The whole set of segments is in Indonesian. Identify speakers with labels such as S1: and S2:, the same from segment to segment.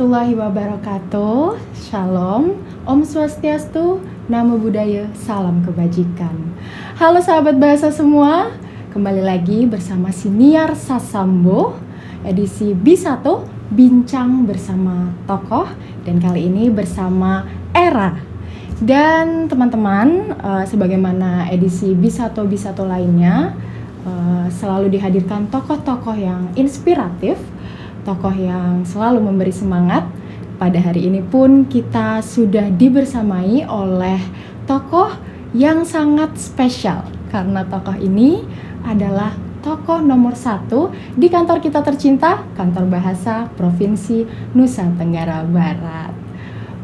S1: warahmatullahi wabarakatuh. Shalom, Om Swastiastu, Namo Buddhaya, salam kebajikan. Halo sahabat bahasa semua, kembali lagi bersama Siniar Sasambo, edisi B1, bincang bersama tokoh, dan kali ini bersama Era. Dan teman-teman, sebagaimana edisi B1 lainnya, selalu dihadirkan tokoh-tokoh yang inspiratif, tokoh yang selalu memberi semangat. Pada hari ini pun kita sudah dibersamai oleh tokoh yang sangat spesial, karena tokoh ini adalah tokoh nomor 1 di kantor kita tercinta, Kantor Bahasa Provinsi Nusa Tenggara Barat.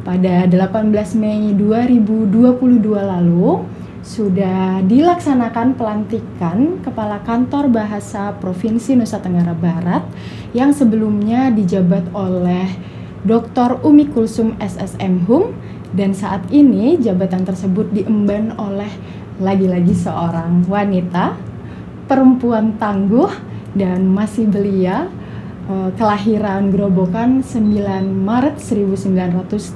S1: Pada 18 Mei 2022 lalu sudah dilaksanakan pelantikan Kepala Kantor Bahasa Provinsi Nusa Tenggara Barat yang sebelumnya dijabat oleh Dr. Umi Kulsum SSM Hum, dan saat ini jabatan tersebut diemban oleh lagi-lagi seorang wanita, perempuan tangguh dan masih belia, kelahiran Grobogan 9 Maret 1981.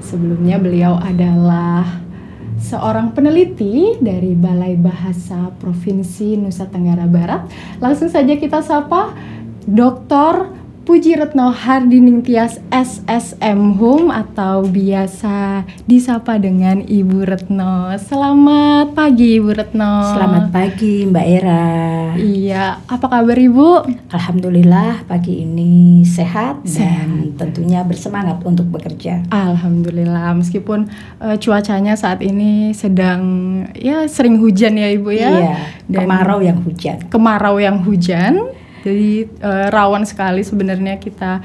S1: Sebelumnya beliau adalah seorang peneliti dari Balai Bahasa Provinsi Nusa Tenggara Barat. Langsung saja kita sapa Dr. Puji Retno Hardining Tias SSM Hum, atau biasa disapa dengan Ibu Retno. Selamat pagi Ibu Retno.
S2: Selamat pagi Mbak Era.
S1: Iya, apa kabar Ibu?
S2: Alhamdulillah pagi ini sehat dan tentunya bersemangat untuk bekerja.
S1: Alhamdulillah, meskipun cuacanya saat ini sedang sering hujan ya Ibu ya.
S2: Iya,
S1: dan kemarau yang hujan. Jadi rawan sekali sebenarnya kita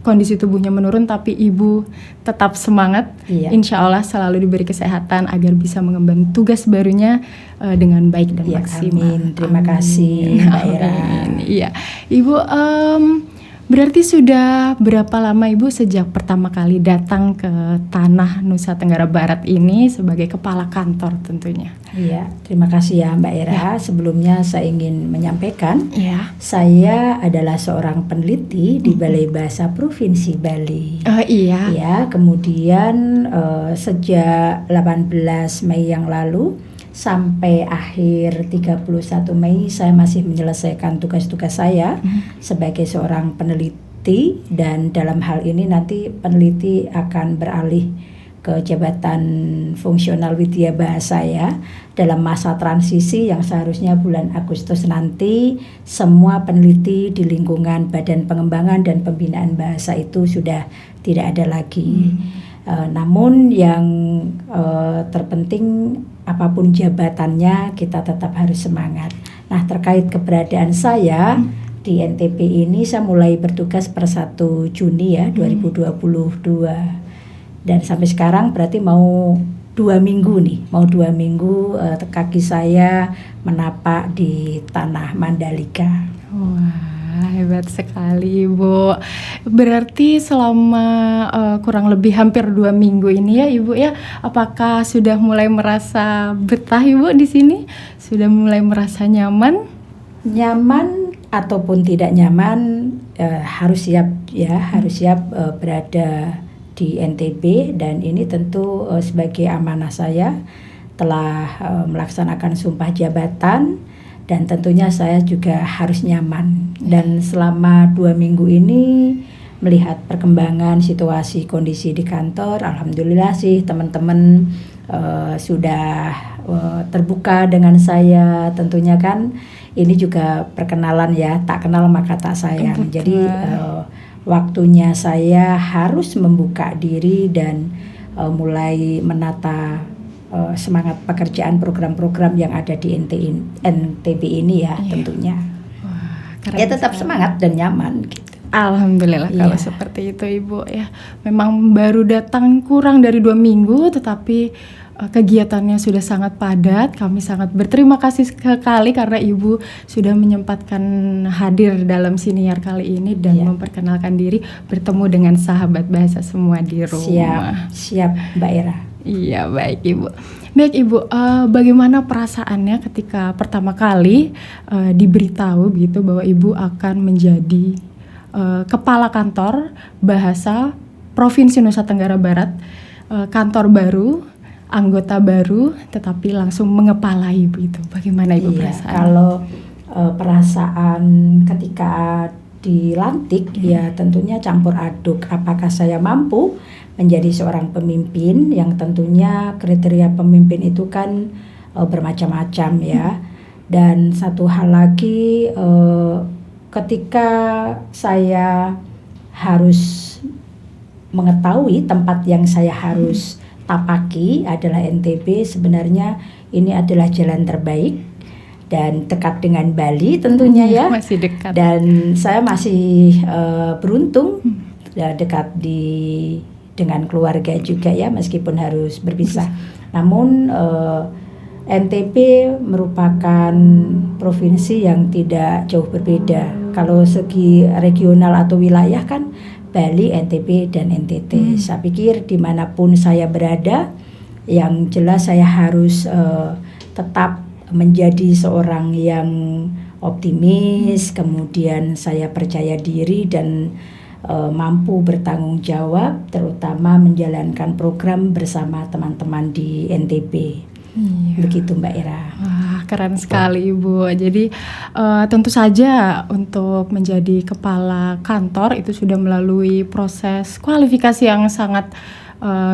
S1: kondisi tubuhnya menurun, tapi Ibu tetap semangat.
S2: Iya.
S1: Insya Allah selalu diberi kesehatan agar bisa mengemban tugas barunya dengan baik dan maksimal.
S2: Amin. Terima kasih Mbak Era.
S1: Iya, Ibu, berarti sudah berapa lama Ibu sejak pertama kali datang ke tanah Nusa Tenggara Barat ini sebagai kepala kantor tentunya?
S2: Iya, terima kasih ya Mbak Era. Ya. Sebelumnya saya ingin menyampaikan, saya adalah seorang peneliti di Balai Bahasa Provinsi Bali.
S1: Iya.
S2: Ya, kemudian sejak 18 Mei yang lalu sampai akhir 31 Mei saya masih menyelesaikan tugas-tugas saya sebagai seorang peneliti, dan dalam hal ini nanti peneliti akan beralih ke jabatan fungsional widya bahasa ya, dalam masa transisi yang seharusnya bulan Agustus nanti semua peneliti di lingkungan Badan Pengembangan dan Pembinaan Bahasa itu sudah tidak ada lagi. Namun yang terpenting apapun jabatannya kita tetap harus semangat. Nah, terkait keberadaan saya di NTB ini, saya mulai bertugas per 1 Juni ya 2022. Dan sampai sekarang berarti mau 2 minggu nih, kaki saya menapak di tanah Mandalika.
S1: Wah, hebat sekali Ibu. Berarti selama kurang lebih hampir 2 minggu ini ya Ibu ya, apakah sudah mulai merasa betah Ibu di sini? Sudah mulai merasa nyaman?
S2: Nyaman ataupun tidak nyaman, harus siap ya, harus siap berada di NTB, dan ini tentu sebagai amanah saya telah melaksanakan sumpah jabatan, dan tentunya saya juga harus nyaman. Dan selama 2 minggu ini melihat perkembangan situasi kondisi di kantor, alhamdulillah sih teman-teman sudah terbuka dengan saya. Tentunya kan ini juga perkenalan ya, tak kenal maka tak sayang. Betul. Jadi waktunya saya harus membuka diri dan mulai menata semangat pekerjaan program-program yang ada di NTB ini ya, tentunya. Wah, ya tetap semangat dan nyaman gitu.
S1: Alhamdulillah kalau seperti itu Ibu ya. Memang baru datang kurang dari 2 minggu, tetapi kegiatannya sudah sangat padat. Kami sangat berterima kasih sekali karena Ibu sudah menyempatkan hadir dalam siniar kali ini dan memperkenalkan diri, bertemu dengan sahabat bahasa semua di rumah.
S2: Siap Mbak Era.
S1: Iya, baik Ibu. Baik Ibu, bagaimana perasaannya ketika pertama kali diberitahu gitu bahwa Ibu akan menjadi Kepala Kantor Bahasa Provinsi Nusa Tenggara Barat, kantor baru, anggota baru, tetapi langsung mengepalai begitu. Bagaimana Ibu perasaan?
S2: Kalau perasaan ketika dilantik ya tentunya campur aduk. Apakah saya mampu menjadi seorang pemimpin yang tentunya kriteria pemimpin itu kan bermacam-macam ya. Dan satu hal lagi ketika saya harus mengetahui tempat yang saya harus tapaki adalah NTB, sebenarnya ini adalah jalan terbaik dan dekat dengan Bali tentunya ya.
S1: Masih dekat.
S2: Dan saya masih beruntung dekat dengan keluarga juga ya, meskipun harus berpisah. Namun NTB merupakan provinsi yang tidak jauh berbeda. Kalau segi regional atau wilayah kan Bali, NTB, dan NTT. Saya pikir dimanapun saya berada, yang jelas saya harus tetap menjadi seorang yang optimis, kemudian saya percaya diri dan mampu bertanggung jawab, terutama menjalankan program bersama teman-teman di NTB. Begitu Mbak Ira.
S1: Wah, keren sekali Ibu. Jadi tentu saja untuk menjadi kepala kantor itu sudah melalui proses kualifikasi yang sangat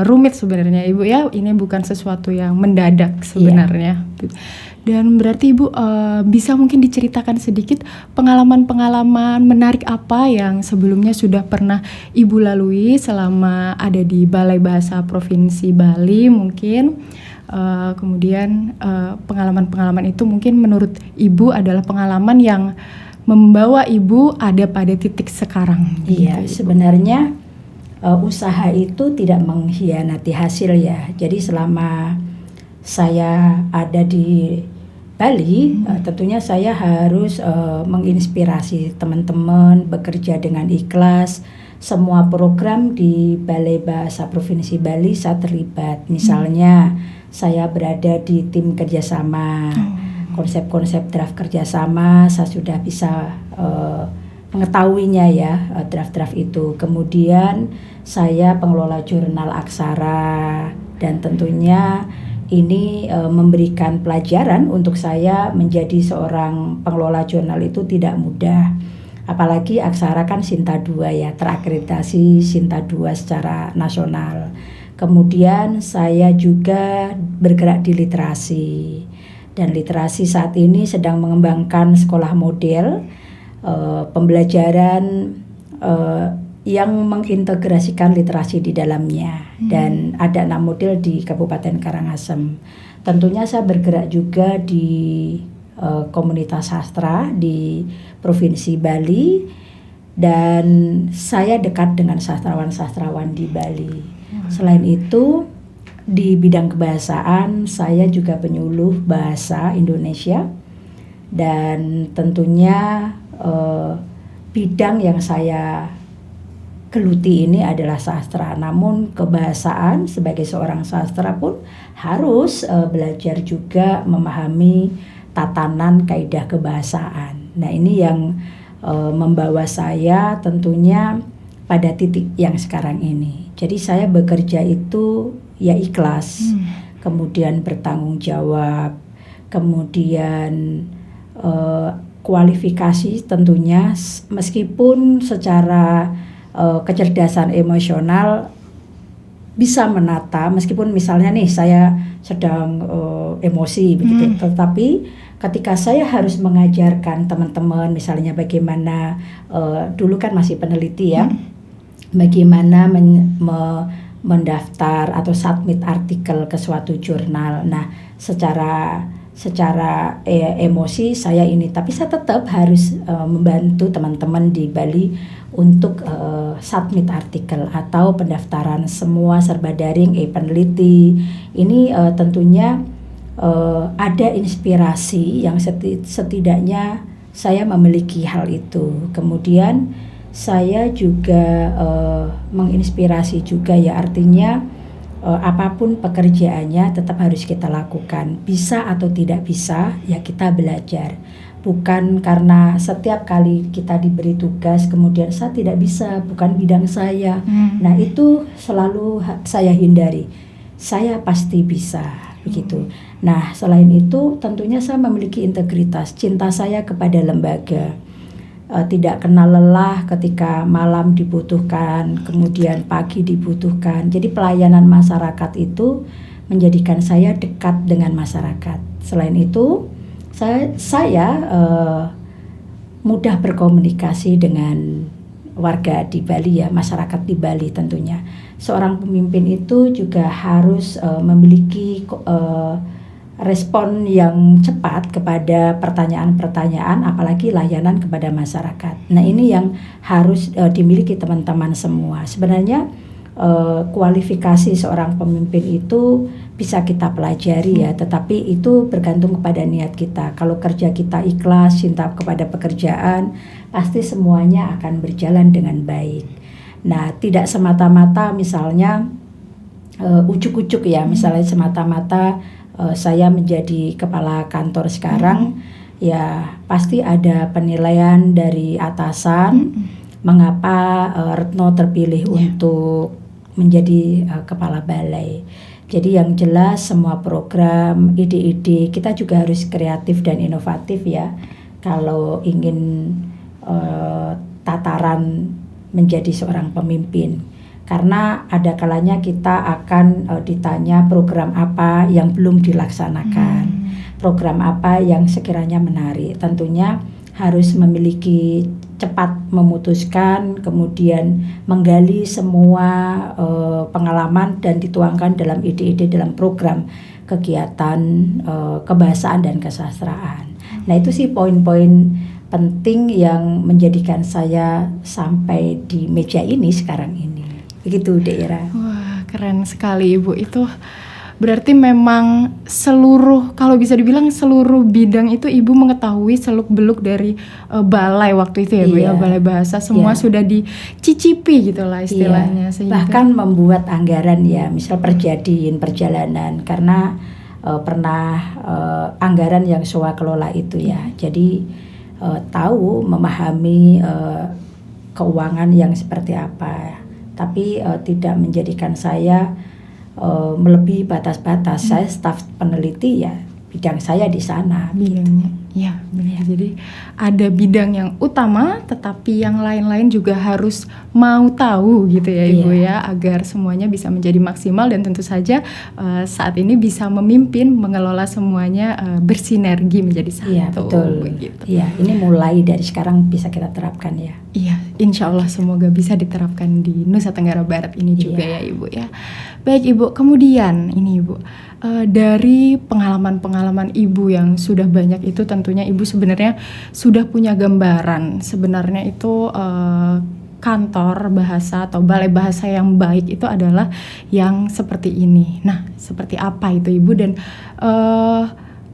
S1: rumit sebenarnya Ibu ya. Ini bukan sesuatu yang mendadak sebenarnya. Dan berarti Ibu bisa mungkin diceritakan sedikit pengalaman-pengalaman menarik apa yang sebelumnya sudah pernah Ibu lalui selama ada di Balai Bahasa Provinsi Bali mungkin. Kemudian pengalaman-pengalaman itu mungkin menurut Ibu adalah pengalaman yang membawa Ibu ada pada titik sekarang.
S2: Iya, sebenarnya usaha itu tidak mengkhianati hasil ya. Jadi selama saya ada di Bali, tentunya saya harus menginspirasi teman-teman bekerja dengan ikhlas. Semua program di Balai Bahasa Provinsi Bali saya terlibat. Misalnya saya berada di tim kerjasama, konsep-konsep draft kerjasama saya sudah bisa mengetahuinya ya, draft-draft itu. Kemudian saya pengelola jurnal aksara dan tentunya ini memberikan pelajaran untuk saya menjadi seorang pengelola jurnal itu tidak mudah. Apalagi aksara kan Sinta 2 ya, terakreditasi Sinta 2 secara nasional. Kemudian saya juga bergerak di literasi. Dan literasi saat ini sedang mengembangkan sekolah model pembelajaran yang mengintegrasikan literasi di dalamnya. Dan ada 6 model di Kabupaten Karangasem. Tentunya saya bergerak juga di komunitas sastra di Provinsi Bali dan saya dekat dengan sastrawan-sastrawan di Bali. Selain itu di bidang kebahasaan saya juga penyuluh bahasa Indonesia dan tentunya bidang yang saya geluti ini adalah sastra. Namun kebahasaan sebagai seorang sastra pun harus belajar juga memahami tatanan kaidah kebahasaan. Nah ini yang membawa saya tentunya pada titik yang sekarang ini. Jadi saya bekerja itu ya ikhlas, kemudian bertanggung jawab, kemudian kualifikasi tentunya meskipun secara kecerdasan emosional bisa menata, meskipun misalnya nih saya sedang emosi begitu, tetapi ketika saya harus mengajarkan teman-teman misalnya bagaimana dulu kan masih peneliti ya, bagaimana mendaftar atau submit artikel ke suatu jurnal. Nah, secara emosi saya ini, tapi saya tetap harus membantu teman-teman di Bali untuk submit artikel atau pendaftaran semua serba daring peneliti. Ini tentunya ada inspirasi yang setidaknya saya memiliki hal itu. Kemudian saya juga menginspirasi juga ya, artinya apapun pekerjaannya tetap harus kita lakukan. Bisa atau tidak bisa ya kita belajar. bukan karena setiap kali kita diberi tugas kemudian saya tidak bisa, bukan bidang saya. Nah, itu selalu saya hindari. Saya pasti bisa, begitu. Nah, selain itu tentunya saya memiliki integritas, cinta saya kepada lembaga. Tidak kenal lelah ketika malam dibutuhkan, kemudian pagi dibutuhkan. Jadi pelayanan masyarakat itu menjadikan saya dekat dengan masyarakat. Selain itu, saya mudah berkomunikasi dengan warga di Bali ya, masyarakat di Bali tentunya. Seorang pemimpin itu juga harus memiliki respon yang cepat kepada pertanyaan-pertanyaan, apalagi layanan kepada masyarakat. Nah, ini yang harus dimiliki teman-teman semua. Sebenarnya kualifikasi seorang pemimpin itu bisa kita pelajari ya, tetapi itu bergantung kepada niat kita. Kalau kerja kita ikhlas, cinta kepada pekerjaan, pasti semuanya akan berjalan dengan baik. Nah, tidak semata-mata misalnya ujuk-ujuk ya, misalnya semata-mata saya menjadi kepala kantor sekarang, ya pasti ada penilaian dari atasan mengapa Retno terpilih untuk menjadi kepala balai. Jadi yang jelas semua program, ide-ide kita juga harus kreatif dan inovatif ya. Kalau ingin tataran menjadi seorang pemimpin. Karena ada kalanya kita akan ditanya program apa yang belum dilaksanakan, program apa yang sekiranya menarik. Tentunya harus memiliki cepat memutuskan, kemudian menggali semua pengalaman dan dituangkan dalam ide-ide dalam program kegiatan kebahasaan dan kesastraan. Nah, itu sih poin-poin penting yang menjadikan saya sampai di meja ini sekarang ini. Begitu, Daerah.
S1: Wah, keren sekali Ibu. Itu berarti memang seluruh, kalau bisa dibilang seluruh bidang itu Ibu mengetahui seluk-beluk dari balai waktu itu ya Bu ya, balai bahasa semua sudah dicicipi gitu lah istilahnya.
S2: Bahkan membuat anggaran ya, misal perjalanan, karena pernah anggaran yang swakelola itu ya. Jadi tahu, memahami keuangan yang seperti apa. Tapi tidak menjadikan saya melebihi batas-batas. Saya staf peneliti ya, bidang saya di sana.
S1: Bidangnya, ya benar. Jadi ada bidang yang utama, tetapi yang lain-lain juga harus mau tahu gitu ya Ibu ya, agar semuanya bisa menjadi maksimal dan tentu saja saat ini bisa memimpin, mengelola semuanya bersinergi menjadi satu.
S2: Iya betul.
S1: Begitu.
S2: Iya, ini mulai dari sekarang bisa kita terapkan ya.
S1: Iya, insya Allah semoga bisa diterapkan di Nusa Tenggara Barat ini juga ya Ibu ya. Baik Ibu, kemudian ini Ibu, dari pengalaman-pengalaman Ibu yang sudah banyak itu tentunya Ibu sebenarnya sudah punya gambaran sebenarnya itu kantor bahasa atau balai bahasa yang baik itu adalah yang seperti ini. Nah, seperti apa itu Ibu, dan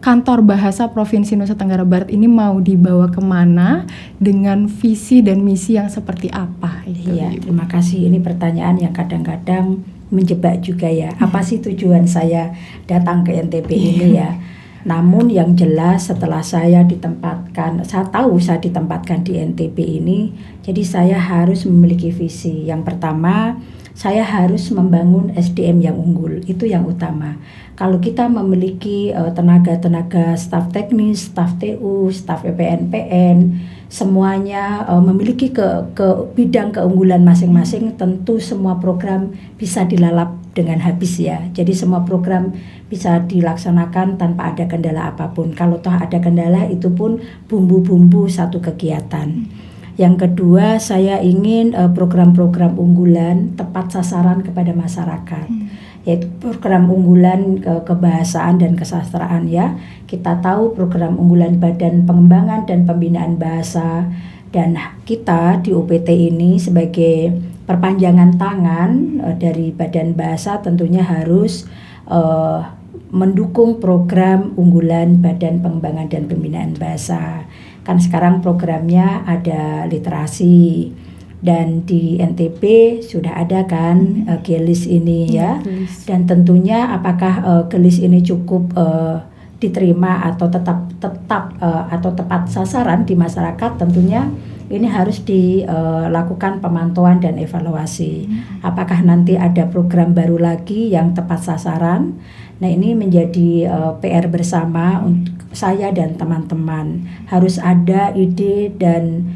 S1: Kantor Bahasa Provinsi Nusa Tenggara Barat ini mau dibawa kemana dengan visi dan misi yang seperti apa?
S2: Iya, terima kasih. Ini pertanyaan yang kadang-kadang menjebak juga ya. Apa sih tujuan saya datang ke NTB ini ya? Namun yang jelas setelah saya ditempatkan, saya tahu saya ditempatkan di NTB ini, jadi saya harus memiliki visi. Yang pertama, saya harus membangun SDM yang unggul, itu yang utama. Kalau kita memiliki tenaga-tenaga staf teknis, staf TU, staf EPNPN, semuanya memiliki ke bidang keunggulan masing-masing, tentu semua program bisa dilalap dengan habis ya. Jadi semua program bisa dilaksanakan tanpa ada kendala apapun. Kalau toh ada kendala, itu pun bumbu-bumbu satu kegiatan. Yang kedua, saya ingin program-program unggulan tepat sasaran kepada masyarakat. Yaitu program unggulan kebahasaan dan kesastraan ya. Kita tahu program unggulan Badan Pengembangan dan Pembinaan Bahasa, dan kita di UPT ini sebagai perpanjangan tangan dari Badan Bahasa tentunya harus mendukung program unggulan Badan Pengembangan dan Pembinaan Bahasa. Kan sekarang programnya ada literasi, dan di NTB sudah ada kan GELIS ini ya. Dan tentunya apakah GELIS ini cukup diterima atau atau tepat sasaran di masyarakat, tentunya ini harus dilakukan pemantauan dan evaluasi. Apakah nanti ada program baru lagi yang tepat sasaran? Nah, ini menjadi PR bersama untuk saya dan teman-teman. Harus ada ide dan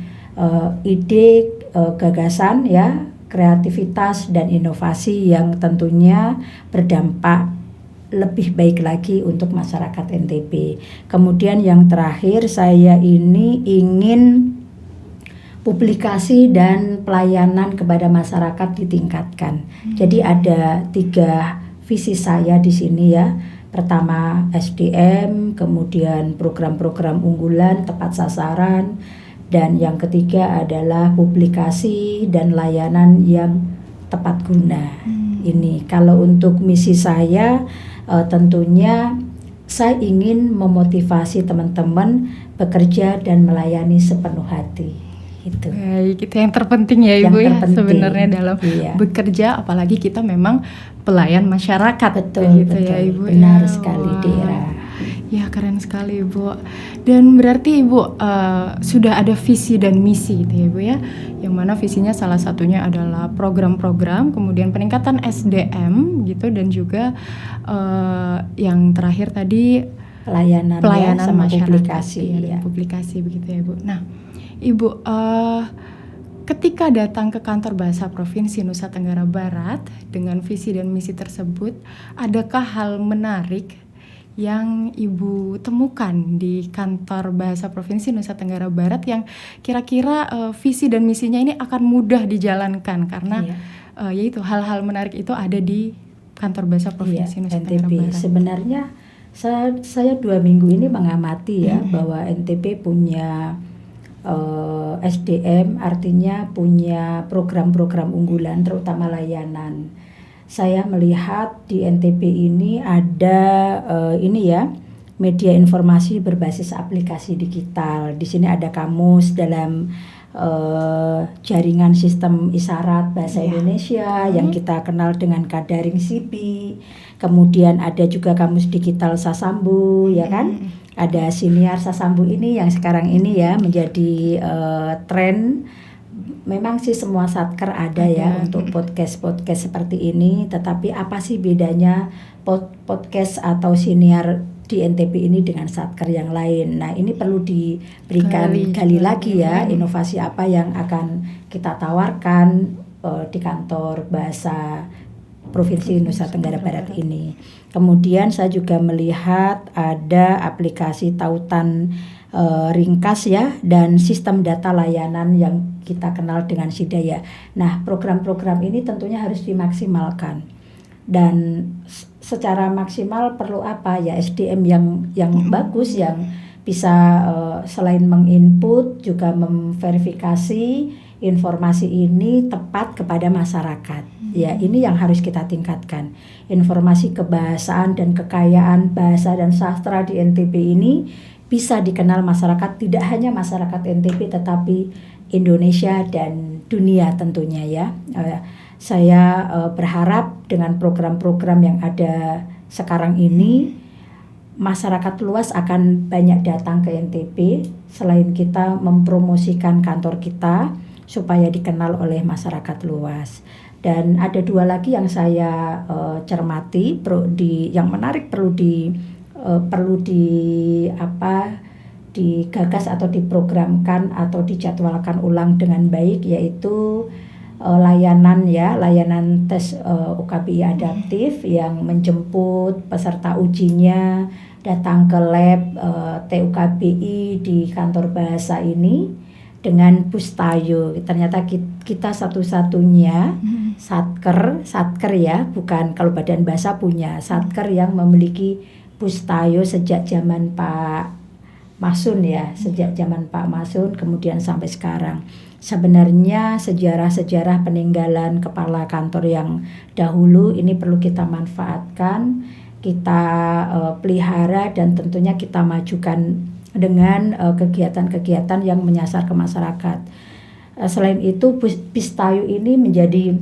S2: gagasan ya, kreativitas dan inovasi yang tentunya berdampak lebih baik lagi untuk masyarakat NTB. Kemudian yang terakhir, saya ini ingin publikasi dan pelayanan kepada masyarakat ditingkatkan. Jadi ada 3 visi saya di sini ya. Pertama SDM, kemudian program-program unggulan tepat sasaran, dan yang ketiga adalah publikasi dan layanan yang tepat guna. Ini kalau untuk misi saya, tentunya saya ingin memotivasi teman-teman bekerja dan melayani sepenuh hati. Itu.
S1: Baik, itu yang terpenting ya Ibu ya sebenarnya dalam bekerja, apalagi kita memang pelayan masyarakat.
S2: Betul,
S1: gitu ya Ibu.
S2: Benar sekali Dera.
S1: Ya, keren sekali Ibu. Dan berarti Ibu sudah ada visi dan misi gitu ya Ibu ya. Yang mana visinya salah satunya adalah program-program, kemudian peningkatan SDM gitu, dan juga yang terakhir tadi pelayanan sama publikasi ya, dan publikasi begitu ya Ibu. Nah, Ibu, ketika datang ke kantor Bahasa Provinsi Nusa Tenggara Barat dengan visi dan misi tersebut, adakah hal menarik yang Ibu temukan di kantor Bahasa Provinsi Nusa Tenggara Barat yang kira-kira visi dan misinya ini akan mudah dijalankan karena yaitu hal-hal menarik itu ada di kantor Bahasa Provinsi Nusa Tenggara Barat?
S2: Sebenarnya saya 2 minggu ini mengamati ya bahwa NTB punya SDM, artinya punya program-program unggulan terutama layanan. Saya melihat di NTB ini ada media informasi berbasis aplikasi digital. Di sini ada kamus dalam jaringan sistem isyarat bahasa Indonesia yang kita kenal dengan Kadaring CB. Kemudian ada juga kamus digital Sasambu, ya kan? Ada Siniar Sasambu ini yang sekarang ini ya menjadi tren. Memang sih semua satker ada ya untuk podcast seperti ini, tetapi apa sih bedanya podcast atau siniar di NTB ini dengan satker yang lain? Nah, ini perlu diberikan gali lagi ya, inovasi apa yang akan kita tawarkan di kantor Bahasa Provinsi Nusa Tenggara Barat ini. Kemudian saya juga melihat ada aplikasi tautan ringkas ya, dan sistem data layanan yang kita kenal dengan Sidaya. Nah, program-program ini tentunya harus dimaksimalkan, dan secara maksimal perlu apa ya, SDM yang bagus, yang bisa selain menginput juga memverifikasi informasi ini tepat kepada masyarakat. Ya, ini yang harus kita tingkatkan. Informasi kebahasaan dan kekayaan bahasa dan sastra di NTB ini bisa dikenal masyarakat, tidak hanya masyarakat NTB tetapi Indonesia dan dunia tentunya ya. Saya berharap dengan program-program yang ada sekarang ini, masyarakat luas akan banyak datang ke NTB selain kita mempromosikan kantor kita supaya dikenal oleh masyarakat luas. Dan ada 2 lagi yang saya cermati, yang menarik perlu digagas atau diprogramkan atau dijadwalkan ulang dengan baik, yaitu layanan tes UKBI adaptif yang menjemput peserta ujinya datang ke lab TUKBI di kantor bahasa ini dengan Bustayo. Ternyata kita satu-satunya satker ya, bukan kalau Badan Bahasa punya satker yang memiliki Bustayo sejak zaman Pak Masun ya, sejak zaman Pak Masun kemudian sampai sekarang. Sebenarnya sejarah-sejarah peninggalan kepala kantor yang dahulu ini perlu kita manfaatkan, kita pelihara, dan tentunya kita majukan dengan kegiatan-kegiatan yang menyasar ke masyarakat. Selain itu, Bustayo ini menjadi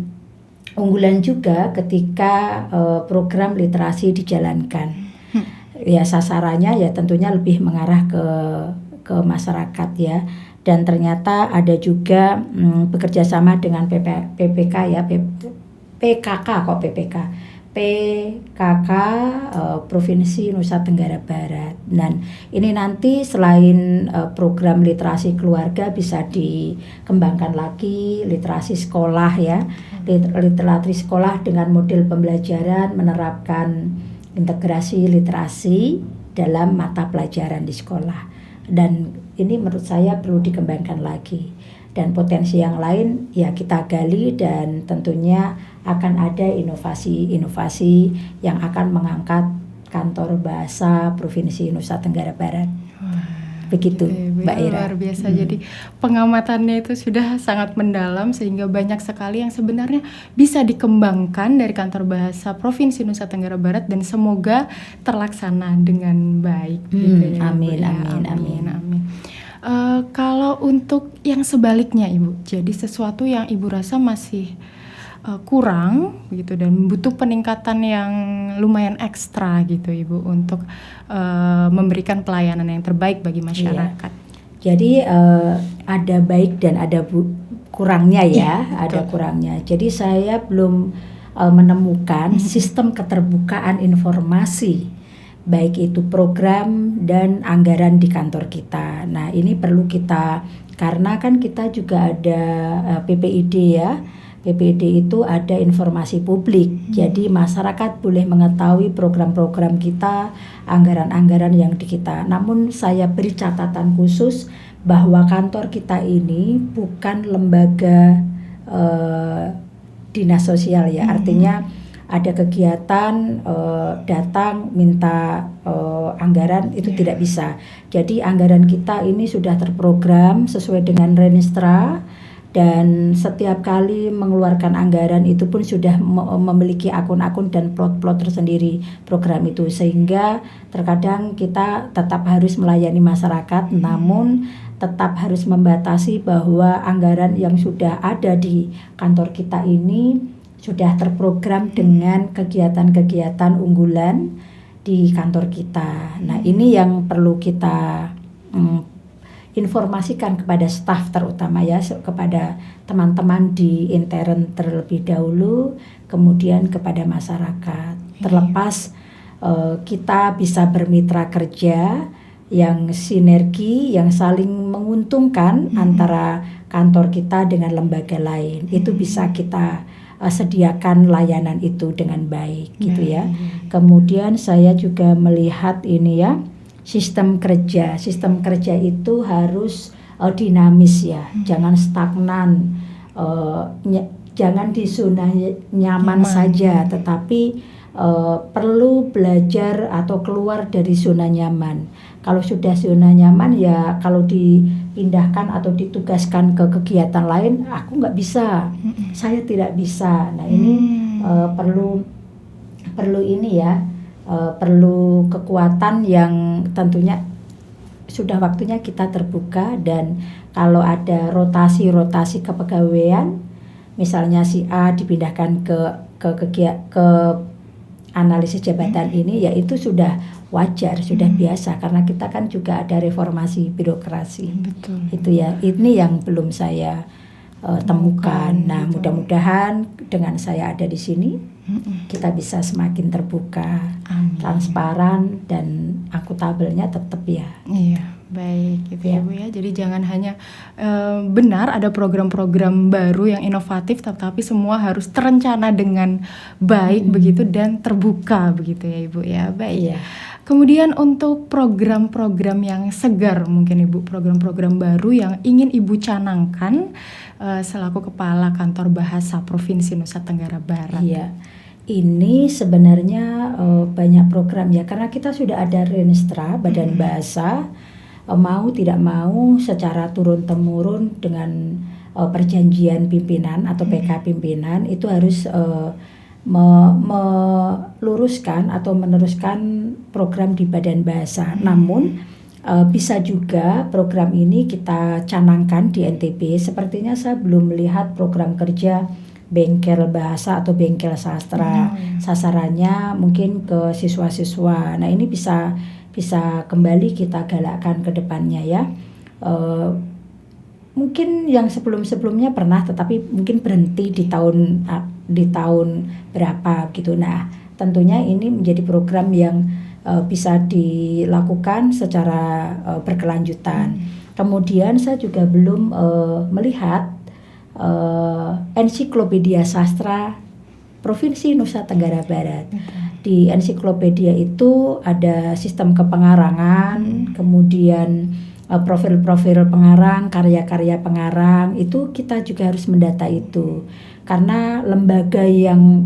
S2: unggulan juga ketika program literasi dijalankan. ya sasarannya ya tentunya lebih mengarah ke masyarakat ya. Dan ternyata ada juga bekerja sama dengan PPK ya, PKK kok PPK. PKK Provinsi Nusa Tenggara Barat. Dan ini nanti selain program literasi keluarga bisa dikembangkan lagi literasi sekolah ya. Literasi sekolah dengan model pembelajaran menerapkan integrasi literasi dalam mata pelajaran di sekolah. Dan ini menurut saya perlu dikembangkan lagi. Dan potensi yang lain ya kita gali dan tentunya akan ada inovasi-inovasi yang akan mengangkat kantor bahasa Provinsi Nusa Tenggara Barat. Begitu, Mbak Ira.
S1: Luar biasa. Jadi pengamatannya itu sudah sangat mendalam sehingga banyak sekali yang sebenarnya bisa dikembangkan dari kantor bahasa Provinsi Nusa Tenggara Barat dan semoga terlaksana dengan baik. Gitu ya,
S2: amin,
S1: Ibu, ya.
S2: amin.
S1: Kalau untuk yang sebaliknya Ibu, jadi sesuatu yang Ibu rasa masih kurang gitu dan butuh peningkatan yang lumayan ekstra gitu Ibu untuk memberikan pelayanan yang terbaik bagi masyarakat.
S2: Iya. Jadi ada baik dan ada kurangnya ya, ada kurangnya. Jadi saya belum menemukan sistem keterbukaan informasi baik itu program dan anggaran di kantor kita. Nah ini perlu kita, karena kan kita juga ada PPID ya. PPID itu ada informasi publik, jadi masyarakat boleh mengetahui program-program kita, anggaran-anggaran yang di kita. Namun saya beri catatan khusus bahwa kantor kita ini bukan lembaga dinas sosial ya, artinya ada kegiatan datang minta anggaran itu tidak bisa. Jadi anggaran kita ini sudah terprogram sesuai dengan Renistra. Dan setiap kali mengeluarkan anggaran itu pun sudah memiliki akun-akun dan plot-plot tersendiri program itu, sehingga terkadang kita tetap harus melayani masyarakat namun tetap harus membatasi bahwa anggaran yang sudah ada di kantor kita ini sudah terprogram dengan kegiatan-kegiatan unggulan di kantor kita. Nah ini yang perlu kita informasikan kepada staf terutama ya, kepada teman-teman di intern terlebih dahulu, kemudian kepada masyarakat. Terlepas kita bisa bermitra kerja yang sinergi, yang saling menguntungkan antara kantor kita dengan lembaga lain. Itu bisa kita sediakan layanan itu dengan baik gitu ya. Kemudian saya juga melihat ini ya, sistem kerja itu harus dinamis ya, jangan stagnan, jangan di zona nyaman saja, tetapi perlu belajar atau keluar dari zona nyaman. Kalau sudah zona nyaman ya, kalau dipindahkan atau ditugaskan ke kegiatan lain, aku nggak bisa, saya tidak bisa. Nah ini perlu ini ya. Perlu kekuatan yang tentunya sudah waktunya kita terbuka. Dan kalau ada rotasi kepegawaian, misalnya si A dipindahkan ke analisis jabatan ini, ya itu sudah wajar, sudah biasa, karena kita kan juga ada reformasi birokrasi.
S1: Betul.
S2: Itu ya, ini yang belum saya temukan. Nah gitu. Mudah-mudahan dengan saya ada di sini kita bisa semakin terbuka, transparan dan akuntabelnya tetap ya.
S1: Iya, baik gitu ya Bu ya. Jadi jangan hanya benar ada program-program baru yang inovatif, tetapi semua harus terencana dengan baik begitu dan terbuka begitu ya Ibu ya. Baik.
S2: Iya.
S1: Kemudian untuk program-program yang segar mungkin Ibu, program-program baru yang ingin Ibu canangkan selaku Kepala Kantor Bahasa Provinsi Nusa Tenggara Barat.
S2: Iya. Ini sebenarnya banyak program ya, karena kita sudah ada Renistra Badan Bahasa, mau tidak mau secara turun-temurun dengan perjanjian pimpinan atau PK pimpinan itu harus meluruskan atau meneruskan program di Badan Bahasa. Namun bisa juga program ini kita canangkan di NTB. Sepertinya saya belum melihat program kerja bengkel bahasa atau bengkel sastra. Sasarannya mungkin ke siswa-siswa. Nah, ini bisa kembali kita galakkan ke depannya ya. Mungkin yang sebelum-sebelumnya pernah, tetapi mungkin berhenti di tahun berapa gitu. Nah, tentunya ini menjadi program yang bisa dilakukan secara berkelanjutan. Kemudian saya juga belum melihat ensiklopedia sastra Provinsi Nusa Tenggara Barat. Di ensiklopedia itu ada sistem kepengarangan, kemudian profil-profil pengarang, karya-karya pengarang, itu kita juga harus mendata itu. Karena lembaga yang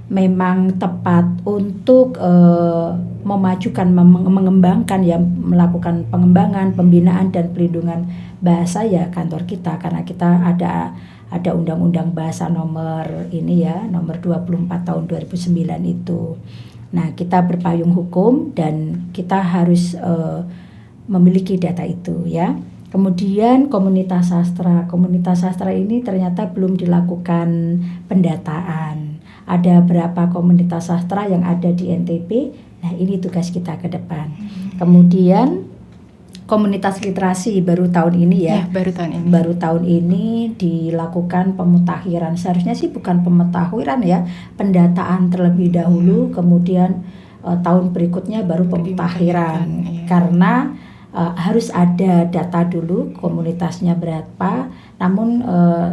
S2: memang tepat untuk memajukan, mengembangkan ya, melakukan pengembangan, pembinaan dan pelindungan bahasa ya kantor kita, karena kita ada Undang-Undang Bahasa nomor 24 tahun 2009 itu. Nah, kita berpayung hukum dan kita harus memiliki data itu ya. Kemudian komunitas sastra ini ternyata belum dilakukan pendataan. Ada berapa komunitas sastra yang ada di NTB. Nah, ini tugas kita ke depan. Kemudian komunitas literasi baru tahun ini ya. Baru tahun ini dilakukan pemutakhiran. Seharusnya sih bukan pemutakhiran ya, pendataan terlebih dahulu, kemudian tahun berikutnya baru pemutakhiran. Karena harus ada data dulu komunitasnya berapa. Namun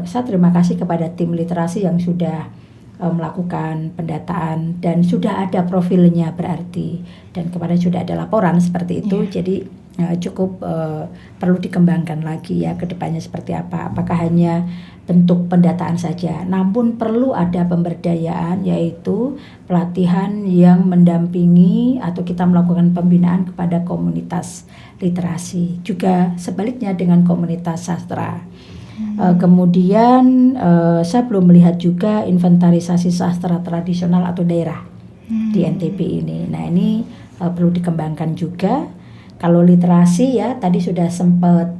S2: saya terima kasih kepada tim literasi yang sudah melakukan pendataan dan sudah ada profilnya berarti, dan kemudian sudah ada laporan seperti itu. Jadi cukup perlu dikembangkan lagi ya ke depannya seperti apa. Apakah hanya bentuk pendataan saja, namun perlu ada pemberdayaan, yaitu pelatihan yang mendampingi atau kita melakukan pembinaan kepada komunitas literasi. Juga sebaliknya dengan komunitas sastra. Kemudian saya belum melihat juga inventarisasi sastra tradisional atau daerah di NTB ini. Nah, ini perlu dikembangkan juga. Kalau literasi ya tadi sudah sempat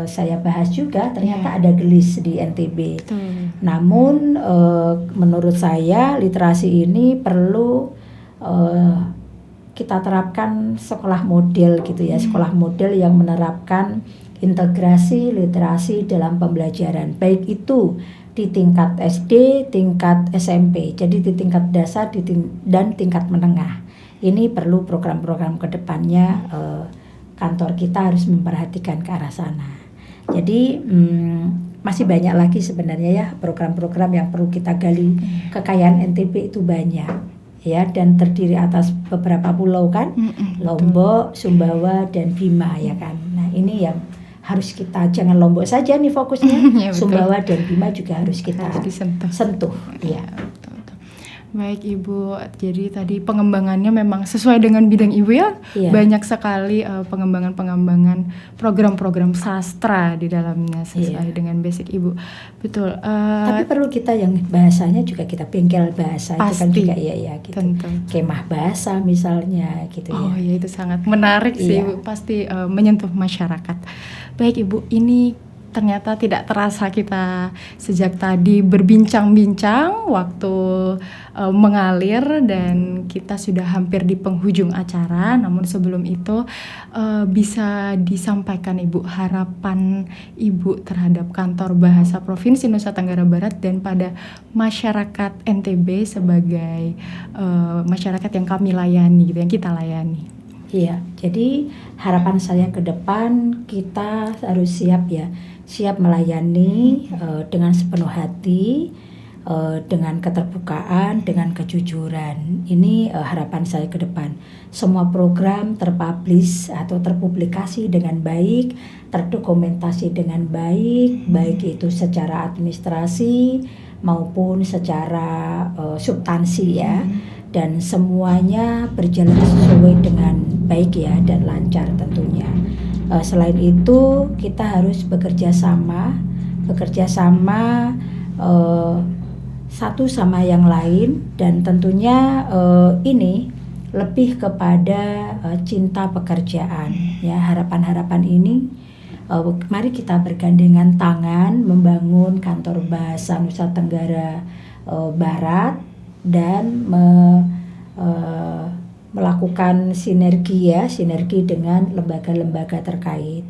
S2: saya bahas juga, ternyata ada gelis di NTB. Namun menurut saya literasi ini perlu kita terapkan sekolah model gitu ya, sekolah model yang menerapkan integrasi literasi dalam pembelajaran, baik itu di tingkat SD, tingkat SMP, jadi di tingkat dasar dan tingkat menengah. Ini perlu program-program ke depannya, kantor kita harus memperhatikan ke arah sana. Jadi masih banyak lagi sebenarnya ya program-program yang perlu kita gali. Kekayaan NTB itu banyak ya, dan terdiri atas beberapa pulau kan, Lombok, Sumbawa dan Bima ya kan. Nah, ini yang harus kita, jangan Lombok saja nih fokusnya, Sumbawa dan Bima juga harus kita sentuh ya.
S1: Baik Ibu, jadi tadi pengembangannya memang sesuai dengan bidang Ibu ya. Banyak sekali pengembangan program-program sastra di dalamnya sesuai dengan basic Ibu. Betul.
S2: Tapi perlu kita yang bahasanya juga kita bengkel bahasa,
S1: pasti,
S2: itu kan juga ya gitu.
S1: Tentu.
S2: Kemah bahasa misalnya gitu ya.
S1: Oh ya, itu sangat menarik sih Ibu, pasti menyentuh masyarakat. Baik Ibu, ini ternyata tidak terasa kita sejak tadi berbincang-bincang, waktu mengalir dan kita sudah hampir di penghujung acara. Namun sebelum itu bisa disampaikan Ibu harapan Ibu terhadap Kantor Bahasa Provinsi Nusa Tenggara Barat dan pada masyarakat NTB sebagai masyarakat yang kami layani gitu, yang kita layani.
S2: Iya, jadi harapan saya ke depan kita harus siap melayani dengan sepenuh hati, dengan keterbukaan, dengan kejujuran. Ini harapan saya ke depan. Semua program terpublish atau terpublikasi dengan baik, terdokumentasi dengan baik, baik itu secara administrasi maupun secara substansi ya. Dan semuanya berjalan sesuai dengan baik ya dan lancar tentunya. Selain itu kita harus bekerja sama satu sama yang lain, dan tentunya ini lebih kepada cinta pekerjaan ya. Harapan-harapan ini mari kita bergandengan tangan membangun kantor bahasa Nusa Tenggara Barat dan melakukan sinergi dengan lembaga-lembaga terkait,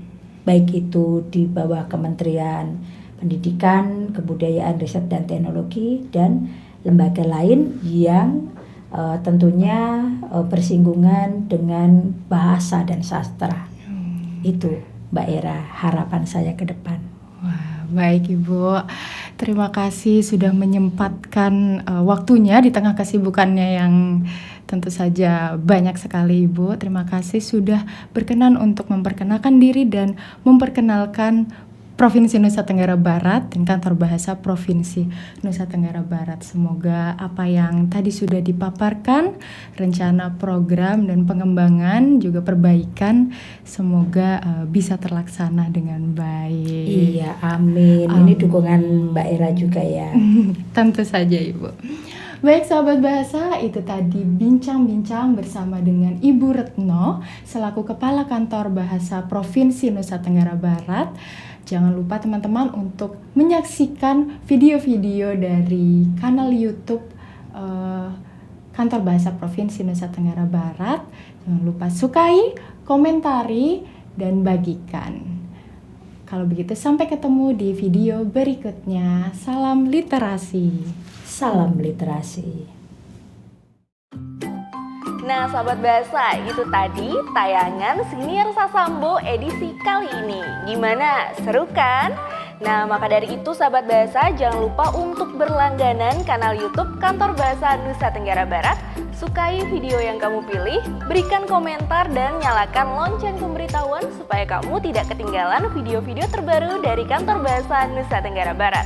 S2: baik itu di bawah Kementerian Pendidikan, Kebudayaan, Riset dan Teknologi dan lembaga lain yang tentunya bersinggungan dengan bahasa dan sastra. Itu Mbak Era harapan saya ke depan.
S1: Wah, baik Ibu. Terima kasih sudah menyempatkan waktunya di tengah kesibukannya yang tentu saja banyak sekali Ibu. Terima kasih sudah berkenan untuk memperkenalkan diri dan memperkenalkan Provinsi Nusa Tenggara Barat dan Kantor Bahasa Provinsi Nusa Tenggara Barat. Semoga apa yang tadi sudah dipaparkan, rencana program dan pengembangan juga perbaikan, semoga bisa terlaksana dengan baik.
S2: Iya, amin. Ini dukungan Mbak Era juga ya.
S1: Tentu saja Ibu. Baik sahabat bahasa, itu tadi bincang-bincang bersama dengan Ibu Retno selaku Kepala Kantor Bahasa Provinsi Nusa Tenggara Barat. Jangan lupa teman-teman untuk menyaksikan video-video dari kanal YouTube Kantor Bahasa Provinsi Nusa Tenggara Barat. Jangan lupa sukai, komentari, dan bagikan. Kalau begitu sampai ketemu di video berikutnya. Salam literasi.
S2: Salam literasi.
S3: Nah sahabat bahasa, itu tadi tayangan Siniar Sasambo edisi kali ini. Gimana? Seru kan? Nah maka dari itu sahabat bahasa jangan lupa untuk berlangganan kanal YouTube Kantor Bahasa Nusa Tenggara Barat. Sukai video yang kamu pilih, berikan komentar dan nyalakan lonceng pemberitahuan supaya kamu tidak ketinggalan video-video terbaru dari Kantor Bahasa Nusa Tenggara Barat.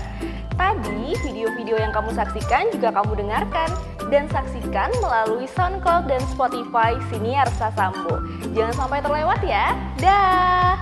S3: Tadi video-video yang kamu saksikan juga kamu dengarkan dan saksikan melalui SoundCloud dan Spotify Siniar Sasambo. Jangan sampai terlewat ya. Dah.